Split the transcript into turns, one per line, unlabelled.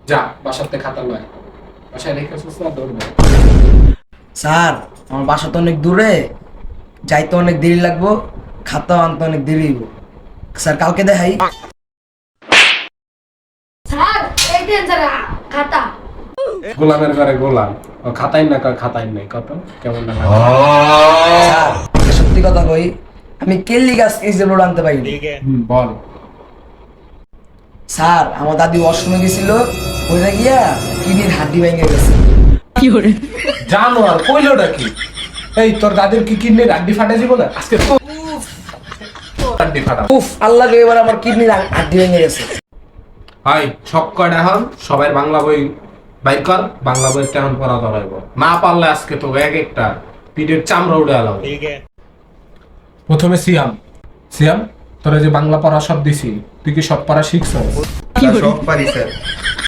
যা বাসাতে খাতা লয়, বাসায় রেখে সুস্থ দৌড়বে।
স্যার আমার বাসা তো অনেক দূরে, যাইতে অনেক দেরি লাগবো, খাতাও আনতে অনেক দেরি হইব। স্যার কালকে দেখাই।
স্যার এই দেন স্যার খাতা।
গোলামের ঘরে গোলাম, ও খাতাই না কয় খাতাই নাই, কত কেমন না লাগে।
স্যার একটা সত্যি কথা কই, আমি কেল্লি গাছ লোড আনতে পারি।
বল।
স্যার আমার দাদি ওয়াশরুমে গেছিল, ওইটা গিয়া কিডনির হাড্ডি ভেঙে গেছে।
জানো আর কইলোটা কি? এই তোর দাদির কি কিডনির হাড্ডি ফাটে দিব না আজকে তো হাড্ডি ফাটা।
উফ আল্লাহ গো, এবার আমার কিডনির হাড্ডি ভেঙে গেছে।
হাই সব কয়টা এখন সবাই বাংলা বই বাইর কর, বাংলা বই কেমন পড়া ধরাইব, না পারলে আজকে তো এক একটা পিঠের চামড়া উড়ে আলাম। প্রথমে সিয়াম, সিয়াম তোরা যে বাংলা পড়া সব দিছি, তুই কি সব পড়া শিখছ?
সব পারি স্যার।